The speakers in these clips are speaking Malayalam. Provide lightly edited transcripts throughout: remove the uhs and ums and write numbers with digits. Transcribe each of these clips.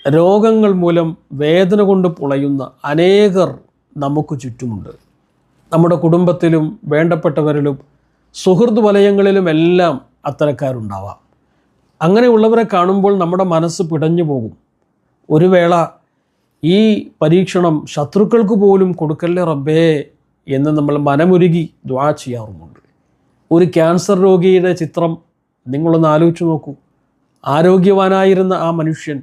രോഗങ്ങൾ മൂലം വേദന കൊണ്ട് പുളയുന്ന അനേകർ നമുക്ക് ചുറ്റുമുണ്ട്. നമ്മുടെ കുടുംബത്തിലും വേണ്ടപ്പെട്ടവരിലും സുഹൃത്ത് വലയങ്ങളിലുമെല്ലാം അത്തരക്കാരുണ്ടാവാം. അങ്ങനെയുള്ളവരെ കാണുമ്പോൾ നമ്മുടെ മനസ്സ് പിടഞ്ഞു പോകും. ഒരു വേള ഈ പരീക്ഷണം ശത്രുക്കൾക്ക് പോലും കൊടുക്കല്ലേ റബ്ബേ എന്ന് നമ്മൾ മനമുരുകി ദുആ ചെയ്യാറുമുണ്ട്. ഒരു ക്യാൻസർ രോഗിയുടെ ചിത്രം നിങ്ങളൊന്ന് ആലോചിച്ച് നോക്കൂ. ആരോഗ്യവാനായിരുന്ന ആ മനുഷ്യൻ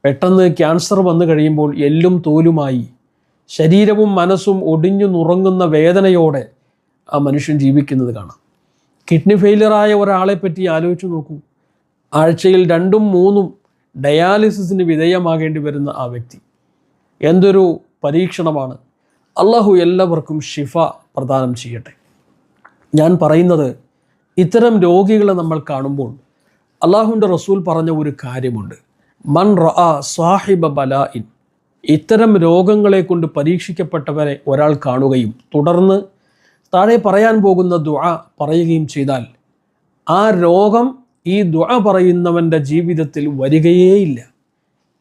പെട്ടെന്ന് ക്യാൻസർ വന്നു കഴിയുമ്പോൾ എല്ലും തോലുമായി ശരീരവും മനസ്സും ഒടിഞ്ഞു നുറങ്ങുന്ന വേദനയോടെ ആ മനുഷ്യൻ ജീവിക്കുന്നത് കാണാം. കിഡ്നി ഫെയിലിയറായ ഒരാളെ പറ്റി ആലോചിച്ച് നോക്കൂ. ആഴ്ചയിൽ 2ഉം 3ഉം ഡയാലിസിസിന് വിധേയമാകേണ്ടി വരുന്ന ആ വ്യക്തി. എന്തൊരു പരീക്ഷണമാണ്. അള്ളാഹു എല്ലാവർക്കും ഷിഫ പ്രദാനം ചെയ്യട്ടെ. ഞാൻ പറയുന്നത്, ഇത്തരം രോഗികളെ നമ്മൾ കാണുമ്പോൾ അള്ളാഹുവിൻ്റെ റസൂൽ പറഞ്ഞ ഒരു കാര്യമുണ്ട്. മൻ റഅ സാഹിബ ബലാഇൻ, ഇത്തരം രോഗങ്ങളെ കൊണ്ട് പരീക്ഷിക്കപ്പെട്ടവരെ ഒരാൾ കാണുകയും തുടർന്ന് താഴെ പറയാൻ പോകുന്ന ദുആ പറയുകയും ചെയ്താൽ ആ രോഗം ഈ ദുആ പറയുന്നവൻ്റെ ജീവിതത്തിൽ വരികയേയില്ല.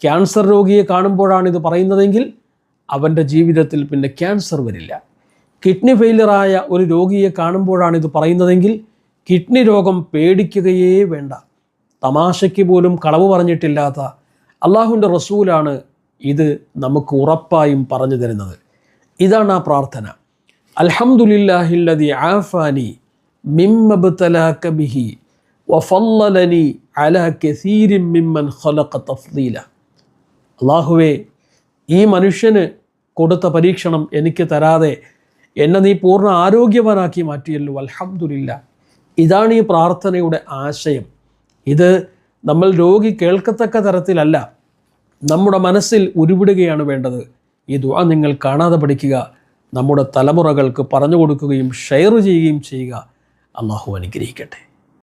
ക്യാൻസർ രോഗിയെ കാണുമ്പോഴാണ് ഇത് പറയുന്നതെങ്കിൽ അവൻ്റെ ജീവിതത്തിൽ പിന്നെ ക്യാൻസർ വരില്ല. കിഡ്നി ഫെയിലിയറായ ഒരു രോഗിയെ കാണുമ്പോഴാണ് ഇത് പറയുന്നതെങ്കിൽ കിഡ്നി രോഗം പേടിക്കുകയേ വേണ്ട. തമാശയ്ക്ക് പോലും കളവ് പറഞ്ഞിട്ടില്ലാത്ത അള്ളാഹുവിൻ്റെ റസൂലാണ് ഇത് നമുക്ക് ഉറപ്പായും പറഞ്ഞു തരുന്നത്. ഇതാണ് ആ പ്രാർത്ഥന. അൽഹംദുലില്ലാഹില്ലദി ആഫാനി മിമ്മബ്തലാക ബിഹി വഫല്ലലനി അലാ കസീരിൻ മിമ്മൻ ഖലഖ തഫ്ദീല. അള്ളാഹുവേ, ഈ മനുഷ്യന് കൊടുത്ത പരീക്ഷണം എനിക്ക് തരാതെ എന്നെ നീ പൂർണ്ണ ആരോഗ്യവാനാക്കി മാറ്റിയല്ലോ, അൽഹംദുലില്ലാ. ഇതാണ് ഈ പ്രാർത്ഥനയുടെ ആശയം. ഇത് നമ്മൾ രോഗി കേൾക്കത്തക്ക തരത്തിലല്ല, നമ്മുടെ മനസ്സിൽ ഉരുവിടുകയാണ് വേണ്ടത്. ഈ ദുആ നിങ്ങൾ കാണാതെ പഠിക്കുക, നമ്മുടെ തലമുറകൾക്ക് പറഞ്ഞു കൊടുക്കുകയും ഷെയർ ചെയ്യുകയും ചെയ്യുക. അള്ളാഹു അനുഗ്രഹിക്കട്ടെ.